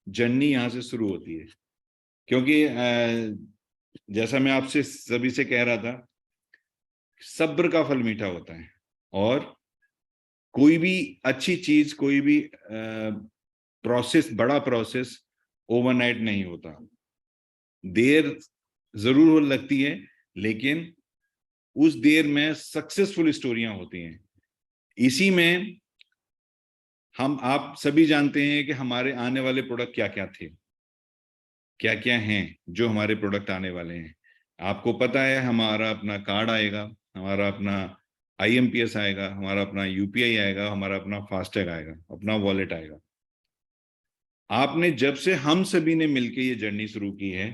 Journey यहाँ से शुरू होती है। क्योंकि जैसा मैं आपसे सभी से कह रहा था, सब्र का फल मीठा होता है, और कोई भी अच्छी चीज, कोई भी प्रोसेस, बड़ा प्रोसेस ओवरनाइट नहीं होता। देर जरूर लगती है, लेकिन उस देर में सक्सेसफुल स्टोरियां होती हैं। इसी में आप सभी जानते हैं कि हमारे आने वाले प्रोडक्ट क्या क्या थे, क्या क्या हैं जो हमारे प्रोडक्ट आने वाले हैं। आपको पता है, हमारा अपना कार्ड आएगा, हमारा अपना IMPS आएगा, हमारा अपना UPI आएगा, हमारा अपना फास्टैग आएगा, अपना वॉलेट आएगा। आपने जब से हम सभी ने मिलकर ये जर्नी शुरू की है,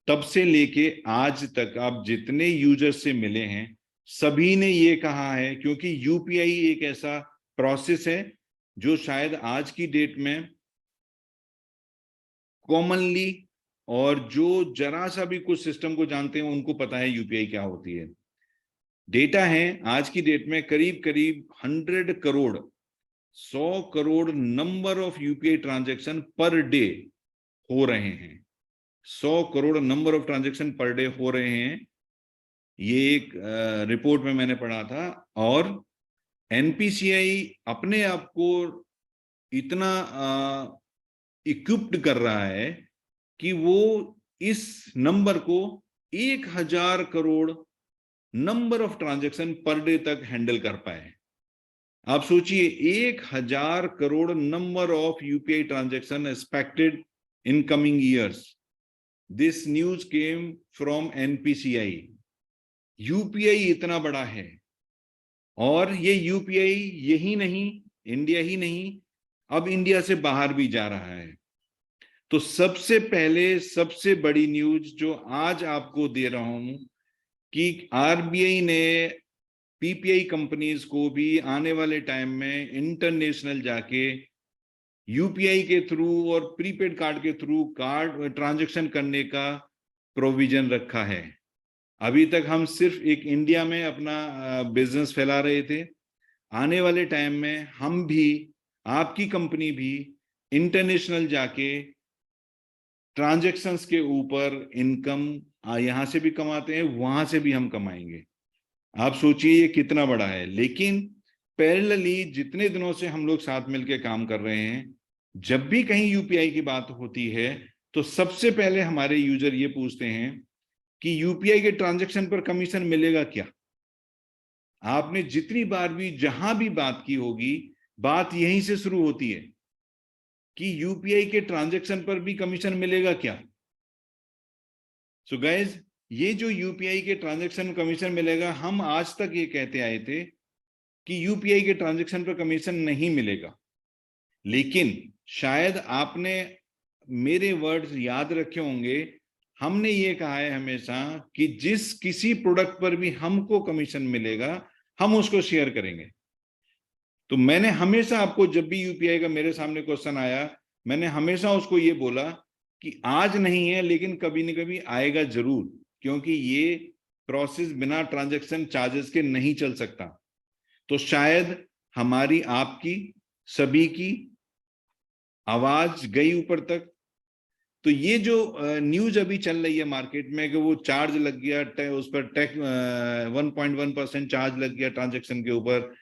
तब से लेके आज तक आप जितने यूजर्स से मिले हैं, सभी ने ये कहा है, क्योंकि UPI एक ऐसा प्रोसेस है जो शायद आज की डेट में कॉमनली, और जो जरा सा भी कुछ सिस्टम को जानते हैं उनको पता है UPI क्या होती है। डेटा है आज की डेट में करीब करीब 100 crore, 100 crore number of UPI transaction per day हो रहे हैं। 100 crore number of transaction per day हो रहे हैं, ये एक रिपोर्ट में मैंने पढ़ा था। और NPCI अपने आप को इतना इक्विप्ड कर रहा है कि वो इस नंबर को 1000 crore number of transaction per day तक हैंडल कर पाए। आप सोचिए, 1000 crore number of UPI transaction expected in coming years. This news came from NPCI। UPI इतना बड़ा है, और ये UPI यही नहीं, इंडिया ही नहीं, अब इंडिया से बाहर भी जा रहा है। तो सबसे पहले सबसे बड़ी न्यूज जो आज आपको दे रहा हूं कि RBI ने PPI कंपनीज को भी आने वाले टाइम में इंटरनेशनल जाके UPI के थ्रू और प्रीपेड कार्ड के थ्रू कार्ड ट्रांजैक्शन करने का प्रोविजन रखा है। अभी तक हम सिर्फ एक इंडिया में अपना बिजनेस फैला रहे थे। आने वाले टाइम में हम भी, आपकी कंपनी भी इंटरनेशनल जाके ट्रांजैक्शंस के ऊपर इनकम यहां से भी कमाते हैं, वहां से भी हम कमाएंगे। आप सोचिए ये कितना बड़ा है। लेकिन पैरेलली जितने दिनों से हम लोग साथ मिलकर काम कर रहे हैं, जब भी कहीं UPI की बात होती है तो सबसे पहले हमारे यूजर ये पूछते हैं कि UPI के ट्रांजैक्शन पर कमीशन मिलेगा क्या। आपने जितनी बार भी जहां भी बात की होगी, बात यहीं से शुरू होती है कि UPI के ट्रांजैक्शन पर भी कमीशन मिलेगा क्या। सो गाइज, ये जो UPI के ट्रांजैक्शन कमीशन मिलेगा, हम आज तक ये कहते आए थे कि UPI के ट्रांजैक्शन पर कमीशन नहीं मिलेगा। लेकिन शायद आपने मेरे वर्ड्स याद रखे होंगे, हमने ये कहा है हमेशा कि जिस किसी प्रोडक्ट पर भी हमको कमीशन मिलेगा, हम उसको शेयर करेंगे। तो मैंने हमेशा आपको, जब भी UPI का मेरे सामने क्वेश्चन आया, मैंने हमेशा उसको ये बोला कि आज नहीं है, लेकिन कभी न कभी आएगा जरूर, क्योंकि ये प्रोसेस बिना ट्रांजैक्शन चार्जेस के नहीं चल सकता। तो शायद हमारी, आपकी, सभी की आवाज गई ऊपर तक। तो ये जो न्यूज अभी चल रही है मार्केट में कि वो चार्ज लग गया, उस पर टैक्स 1.1% चार्ज लग गया ट्रांजैक्शन के ऊपर,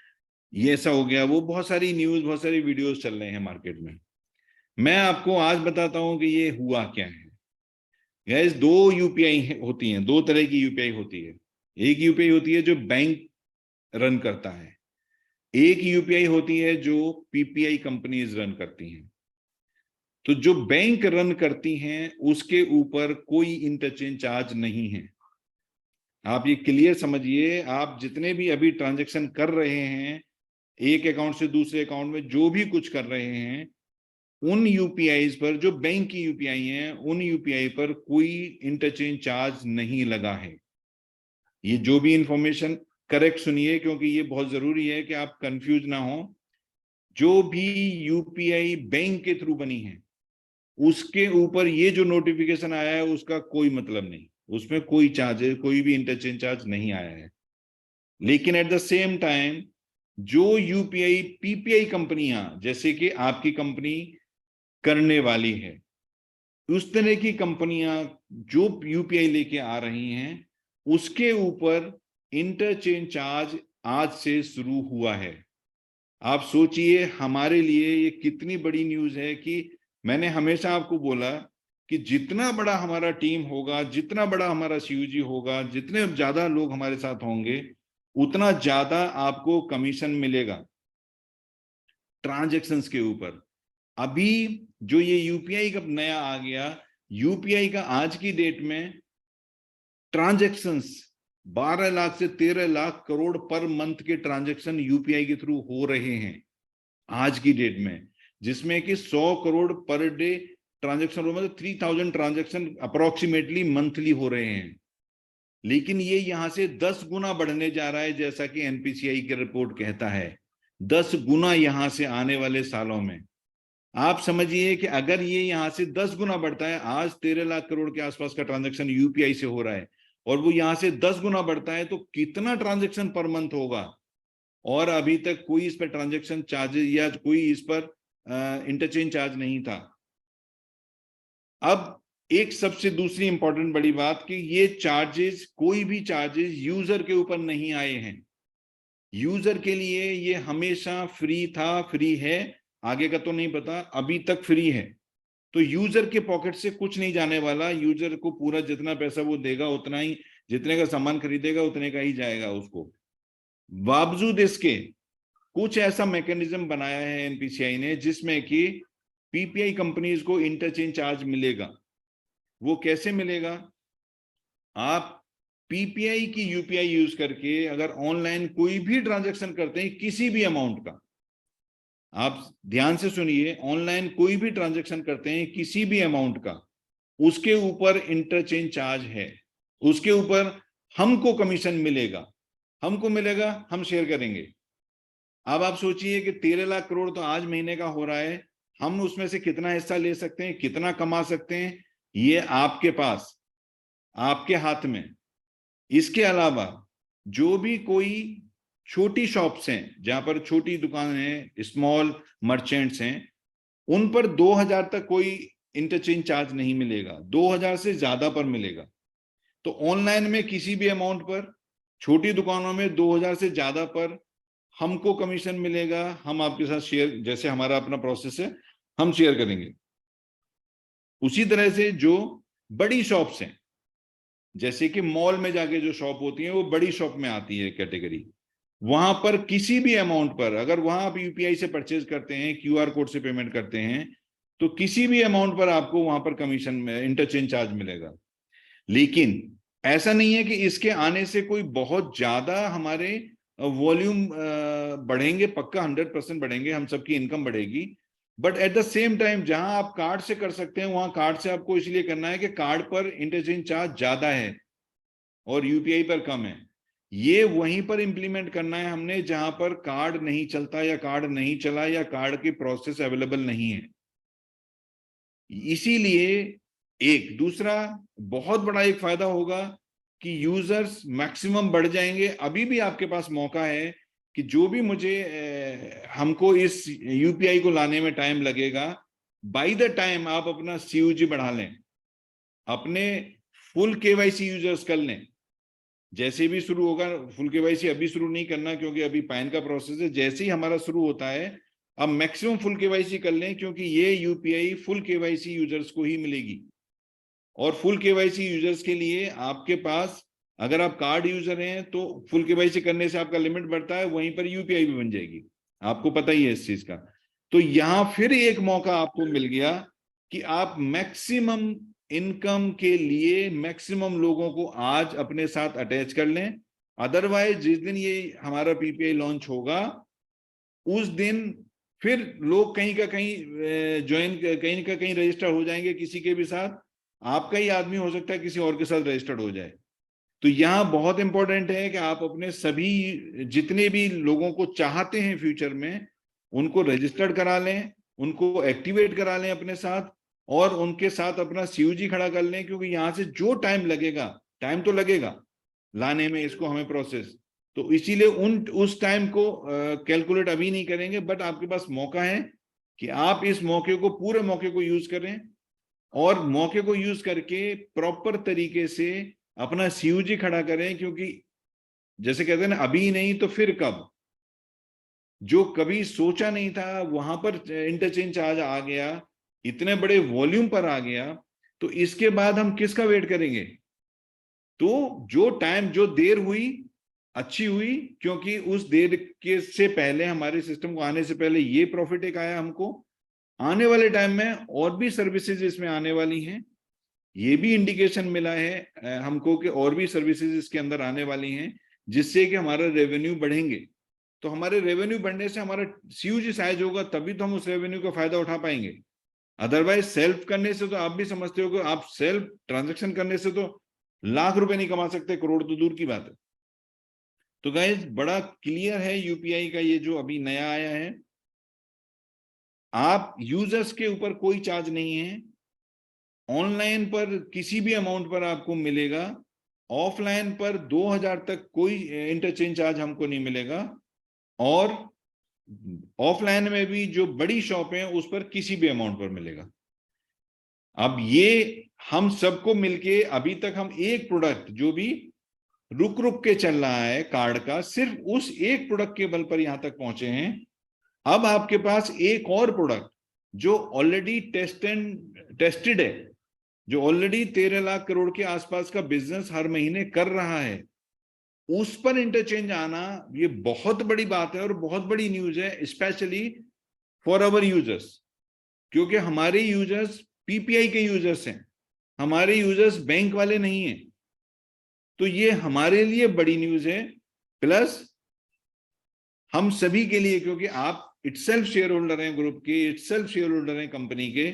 ये ऐसा हो गया, वो बहुत सारी न्यूज, बहुत सारी वीडियोस चल रहे हैं मार्केट में। मैं आपको आज बताता हूं कि ये हुआ क्या है। गैस, दो UPI होती हैं, दो तरह की UPI होती है। एक UPI होती है जो बैंक रन करता है, एक UPI होती है जो PPI कंपनीज रन करती हैं। तो जो बैंक रन करती हैं उसके ऊपर कोई इंटरचेंज चार्ज नहीं है। आप ये क्लियर समझिए, आप जितने भी अभी ट्रांजैक्शन कर रहे हैं, एक अकाउंट से दूसरे अकाउंट में जो भी कुछ कर रहे हैं, उन UPIs पर, जो बैंक की UPI हैं, उन UPI पर कोई इंटरचेंज चार्ज नहीं लगा है। ये जो भी इंफॉर्मेशन करेक्ट सुनिए, क्योंकि ये बहुत जरूरी है कि आप कंफ्यूज ना हो। जो भी UPI बैंक के थ्रू बनी है, उसके ऊपर ये जो नोटिफिकेशन आया है उसका कोई मतलब नहीं, उसमें कोई चार्जेस, कोई भी इंटरचेंज चार्ज नहीं आया है। लेकिन एट द सेम टाइम जो UPI PPI कंपनियां, जैसे कि आपकी कंपनी करने वाली है, उस तरह की कंपनियां जो यूपीआई लेके आ रही हैं, उसके ऊपर इंटरचेंज चार्ज आज से शुरू हुआ है। आप सोचिए हमारे लिए ये कितनी बड़ी न्यूज है कि मैंने हमेशा आपको बोला कि जितना बड़ा हमारा टीम होगा, जितना बड़ा हमारा सीयूजी होगा, जितने ज्यादा लोग हमारे साथ होंगे, उतना ज्यादा आपको कमीशन मिलेगा ट्रांजैक्शंस के ऊपर। अभी जो ये यूपीआई का नया आ गया, यूपीआई का आज की डेट में ट्रांजैक्शंस 12 लाख से 13 लाख करोड़ पर मंथ के ट्रांजैक्शन यूपीआई के थ्रू हो रहे हैं आज की डेट में, जिसमें कि 100 करोड़ पर डे ट्रांजैक्शन, मतलब 3000 ट्रांजैक्शन अप्रोक्सीमेटली मंथली हो रहे हैं। लेकिन ये यहां से 10 गुना बढ़ने जा रहा है, जैसा कि एनपीसीआई की रिपोर्ट कहता है 10 गुना यहां से आने वाले सालों में। आप समझिए कि अगर ये यहां से 10 गुना बढ़ता है, आज 13 लाख करोड़ के आसपास का ट्रांजैक्शन यूपीआई से हो रहा है, और वो यहां से 10 गुना बढ़ता है, तो कितना ट्रांजैक्शन पर मंथ होगा। और अभी तक कोई इस पर ट्रांजैक्शन चार्जेस या कोई इस पर इंटरचेंज चार्ज नहीं था। अब एक सबसे दूसरी इंपॉर्टेंट बड़ी बात कि ये चार्जेस, कोई भी चार्जेस यूजर के ऊपर नहीं आए हैं। यूजर के लिए ये हमेशा फ्री था, फ्री है, आगे का तो नहीं पता, अभी तक फ्री है। तो यूजर के पॉकेट से कुछ नहीं जाने वाला, यूजर को पूरा जितना पैसा वो देगा उतना ही, जितने का सामान खरीदेगा उतने का ही जाएगा उसको। बावजूद इसके कुछ ऐसा मैकेनिज्म बनाया है एनपीसीआई ने जिसमें कि पीपीआई कंपनीज को इंटरचेंज चार्ज मिलेगा। वो कैसे मिलेगा? आप पीपीआई की यूपीआई यूज करके अगर ऑनलाइन कोई भी ट्रांजैक्शन करते हैं किसी भी अमाउंट का, आप ध्यान से सुनिए, ऑनलाइन कोई भी ट्रांजैक्शन करते हैं किसी भी अमाउंट का, उसके ऊपर इंटरचेंज चार्ज है, उसके ऊपर हमको कमीशन मिलेगा। हमको मिलेगा, हम शेयर करेंगे। अब आप सोचिए कि 13 लाख करोड़ तो आज महीने का हो रहा है, हम उसमें से कितना हिस्सा ले सकते हैं, कितना कमा सकते हैं, ये आपके पास, आपके हाथ में। इसके अलावा जो भी कोई छोटी शॉप्स हैं, जहां पर छोटी दुकान है, स्मॉल मर्चेंट्स हैं, उन पर 2000 तक कोई इंटरचेंज चार्ज नहीं मिलेगा, 2000 से ज्यादा पर मिलेगा। तो ऑनलाइन में किसी भी अमाउंट पर, छोटी दुकानों में 2000 से ज्यादा पर हमको कमीशन मिलेगा। हम आपके साथ शेयर, जैसे हमारा अपना प्रोसेस है, हम शेयर करेंगे। उसी तरह से जो बड़ी शॉप्स हैं, जैसे कि मॉल में जाके जो शॉप होती है, वो बड़ी शॉप में आती है कैटेगरी, वहां पर किसी भी अमाउंट पर अगर वहां आप यूपीआई से परचेज करते हैं, क्यूआर कोड से पेमेंट करते हैं, तो किसी भी अमाउंट पर आपको वहां पर कमीशन में इंटरचेंज चार्ज मिलेगा। लेकिन ऐसा नहीं है कि इसके आने से कोई बहुत ज्यादा हमारे वॉल्यूम बढ़ेंगे, पक्का 100% बढ़ेंगे, हम सबकी इनकम बढ़ेगी। But at the same time जहां आप कार्ड से कर सकते हैं, वहां कार्ड से आपको इसलिए करना है कि कार्ड पर इंटरचेंज चार्ज ज्यादा है और यूपीआई पर कम है। ये वहीं पर इंप्लीमेंट करना है हमने जहां पर कार्ड नहीं चलता, या कार्ड नहीं चला, या कार्ड की प्रोसेस अवेलेबल नहीं है। इसीलिए एक दूसरा बहुत बड़ा एक फायदा होगा कि यूजर्स मैक्सिमम बढ़ जाएंगे। अभी भी आपके पास मौका है कि जो भी मुझे हमको इस यूपीआई को लाने में टाइम लगेगा, बाय द टाइम आप अपना सीयूजी बढ़ा लें, अपने फुल केवाईसी यूजर्स कर लें। जैसे भी शुरू होगा, फुल केवाईसी अभी शुरू नहीं करना क्योंकि अभी पैन का प्रोसेस है, जैसे ही हमारा शुरू होता है अब मैक्सिमम फुल केवाईसी कर लें, क्योंकि ये यूपीआई फुल केवाईसी यूजर्स को ही मिलेगी। और फुल केवाईसी यूजर्स के लिए आपके पास, अगर आप कार्ड यूजर हैं तो फुल केवाईसी करने से आपका लिमिट बढ़ता है, वहीं पर यूपीआई भी बन जाएगी, आपको पता ही है इस चीज का। तो यहां फिर एक मौका आपको मिल गया कि आप मैक्सिमम इनकम के लिए मैक्सिमम लोगों को आज अपने साथ अटैच कर लें। अदरवाइज जिस दिन ये हमारा पीपीआई लॉन्च होगा, उस दिन फिर लोग कहीं का कहीं ज्वाइन, कहीं का कहीं रजिस्टर हो जाएंगे किसी के भी साथ। आपका ही आदमी हो सकता है किसी और के साथ रजिस्टर्ड हो जाए। तो यहाँ बहुत इंपॉर्टेंट है कि आप अपने सभी जितने भी लोगों को चाहते हैं फ्यूचर में, उनको रजिस्टर्ड करा लें, उनको एक्टिवेट करा लें अपने साथ, और उनके साथ अपना सीयूजी खड़ा कर लें। क्योंकि यहाँ से जो टाइम लगेगा, टाइम तो लगेगा लाने में इसको हमें प्रोसेस, तो इसीलिए उस टाइम को कैलकुलेट अभी नहीं करेंगे। बट आपके पास मौका है कि आप इस मौके को, पूरे मौके को यूज करें और मौके को यूज करके प्रॉपर तरीके से अपना सीयूजी खड़ा करें, क्योंकि जैसे कहते हैं ना, अभी नहीं तो फिर कब। जो कभी सोचा नहीं था वहां पर इंटरचेंज चार्ज आ गया, इतने बड़े वॉल्यूम पर आ गया, तो इसके बाद हम किसका वेट करेंगे। तो जो टाइम, जो देर हुई अच्छी हुई, क्योंकि उस देर के से पहले, हमारे सिस्टम को आने से पहले ये प्रॉफिट एक आया हमको। आने वाले टाइम में और भी सर्विसेज इसमें आने वाली हैं, ये भी इंडिकेशन मिला है हमको कि और भी सर्विसेज इसके अंदर आने वाली हैं, जिससे कि हमारा रेवेन्यू बढ़ेंगे। तो हमारे रेवेन्यू बढ़ने से हमारा सीयूजी साइज होगा, तभी तो हम उस रेवेन्यू का फायदा उठा पाएंगे। अदरवाइज सेल्फ करने से तो आप भी समझते हो कि आप सेल्फ ट्रांजेक्शन करने से तो लाख रुपए नहीं कमा सकते, करोड़ तो दूर की बात है। तो गाइस, बड़ा क्लियर है यूपीआई का ये जो अभी नया आया है। आप यूजर्स के ऊपर कोई चार्ज नहीं है, ऑनलाइन पर किसी भी अमाउंट पर आपको मिलेगा, ऑफलाइन पर 2000 तक कोई इंटरचेंज चार्ज हमको नहीं मिलेगा, और ऑफलाइन में भी जो बड़ी शॉप है उस पर किसी भी अमाउंट पर मिलेगा। अब ये हम सबको मिलके अभी तक हम एक प्रोडक्ट जो भी रुक रुक के चल रहा है कार्ड का, सिर्फ उस एक प्रोडक्ट के बल पर यहां तक पहुंचे हैं। अब आपके पास एक और प्रोडक्ट जो ऑलरेडी टेस्टेड है, जो ऑलरेडी 13 लाख करोड़ के आसपास का बिजनेस हर महीने कर रहा है, उस पर इंटरचेंज आना ये बहुत बड़ी बात है और बहुत बड़ी न्यूज है, स्पेशली फॉर अवर यूजर्स। क्योंकि हमारे यूजर्स पीपीआई के यूजर्स हैं, हमारे यूजर्स बैंक वाले नहीं हैं। तो ये हमारे लिए बड़ी न्यूज है, प्लस हम सभी के लिए, क्योंकि आप इटसेल्फ शेयर होल्डर हैं ग्रुप के, इटसेल्फ शेयर होल्डर हैं कंपनी के।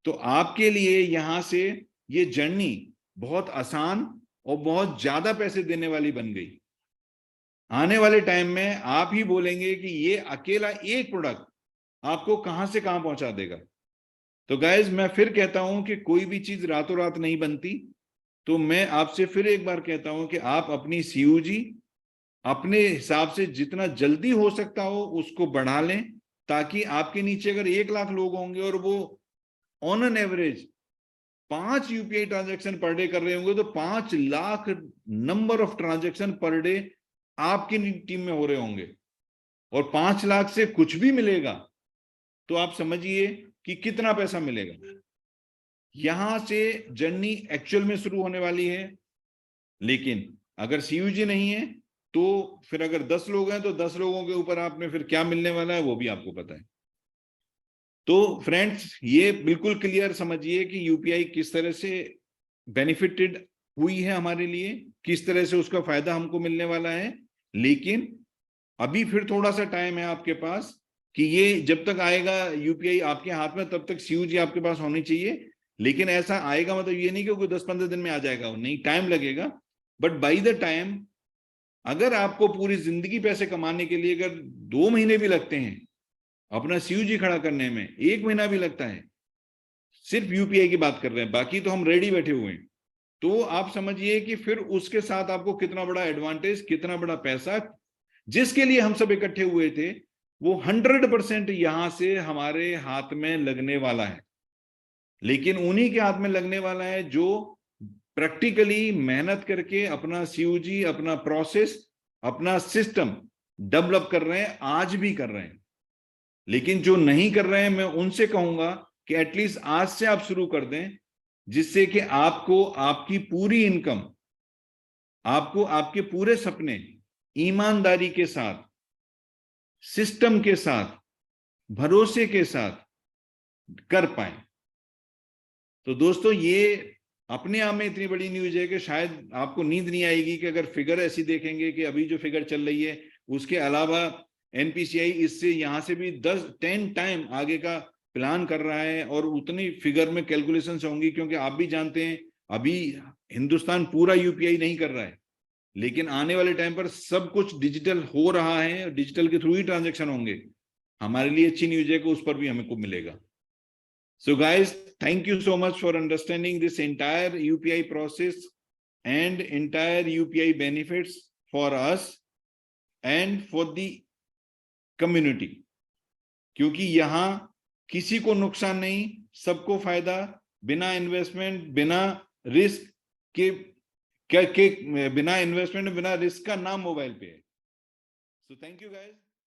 तो आपके लिए यहां से ये जर्नी बहुत आसान और बहुत ज्यादा पैसे देने वाली बन गई। आने वाले टाइम में आप ही बोलेंगे कि ये अकेला एक प्रोडक्ट आपको कहां से कहां पहुंचा देगा। तो गाइज, मैं फिर कहता हूं कि कोई भी चीज रातों रात नहीं बनती। तो मैं आपसे फिर एक बार कहता हूं कि आप अपनी सीयूजी अपने हिसाब से जितना जल्दी हो सकता हो उसको बढ़ा लें, ताकि आपके नीचे अगर 1 लाख लोग होंगे और वो on an average 5 UPI transaction per day कर रहे होंगे, तो 5 lakh number of transaction per day आपकी टीम में हो रहे होंगे, और 5 लाख से कुछ भी मिलेगा तो आप समझिए कि कितना पैसा मिलेगा। यहां से जर्नी एक्चुअल में शुरू होने वाली है। लेकिन अगर सीयूजी नहीं है तो फिर अगर 10 लोग हैं तो 10 लोगों के ऊपर आपने फिर क्या मिलने वाला है वो भी आपको पता है। तो फ्रेंड्स, ये बिल्कुल क्लियर समझिए कि यूपीआई किस तरह से बेनिफिटेड हुई है हमारे लिए, किस तरह से उसका फायदा हमको मिलने वाला है। लेकिन अभी फिर थोड़ा सा टाइम है आपके पास, कि ये जब तक आएगा यूपीआई आपके हाथ में, तब तक सीयूजी आपके पास होनी चाहिए। लेकिन ऐसा आएगा मतलब ये नहीं कि कोई 10-15 दिन में आ जाएगा, नहीं, टाइम लगेगा। बट बाई द टाइम, अगर आपको पूरी जिंदगी पैसे कमाने के लिए अगर 2 महीने भी लगते हैं अपना सीयूजी खड़ा करने में, 1 महीना भी लगता है, सिर्फ यूपीआई की बात कर रहे हैं, बाकी तो हम रेडी बैठे हुए हैं, तो आप समझिए कि फिर उसके साथ आपको कितना बड़ा एडवांटेज, कितना बड़ा पैसा जिसके लिए हम सब इकट्ठे हुए थे, वो 100% यहां से हमारे हाथ में लगने वाला है। लेकिन उन्हीं के हाथ में लगने वाला है जो प्रैक्टिकली मेहनत करके अपना सीयूजी, अपना प्रोसेस, अपना सिस्टम डेवलप कर रहे हैं, आज भी कर रहे हैं। लेकिन जो नहीं कर रहे हैं, मैं उनसे कहूंगा कि एटलीस्ट आज से आप शुरू कर दें, जिससे कि आपको आपकी पूरी इनकम, आपको आपके पूरे सपने ईमानदारी के साथ, सिस्टम के साथ, भरोसे के साथ कर पाए। तो दोस्तों, ये अपने आप में इतनी बड़ी न्यूज है कि शायद आपको नींद नहीं आएगी कि अगर फिगर ऐसी देखेंगे कि अभी जो फिगर चल रही है, उसके अलावा एनपीसीआई इससे यहां से भी 10-10 टाइम आगे का प्लान कर रहा है, और उतनी फिगर में कैलकुलेशंस होंगी। क्योंकि आप भी जानते हैं अभी हिंदुस्तान पूरा यूपीआई नहीं कर रहा है, लेकिन आने वाले टाइम पर सब कुछ डिजिटल हो रहा है, डिजिटल के थ्रू ही ट्रांजेक्शन होंगे। हमारे लिए अच्छी न्यूज है कि उस पर भी हमें को मिलेगा। So guys, thank you so much for understanding this entire UPI process and entire UPI benefits for us and for the community। क्योंकि यहां किसी को नुकसान नहीं, सबको फायदा, बिना इन्वेस्टमेंट, बिना रिस्क के बिना इन्वेस्टमेंट, बिना रिस्क का नाम मोबाइल पे है। So thank you guys.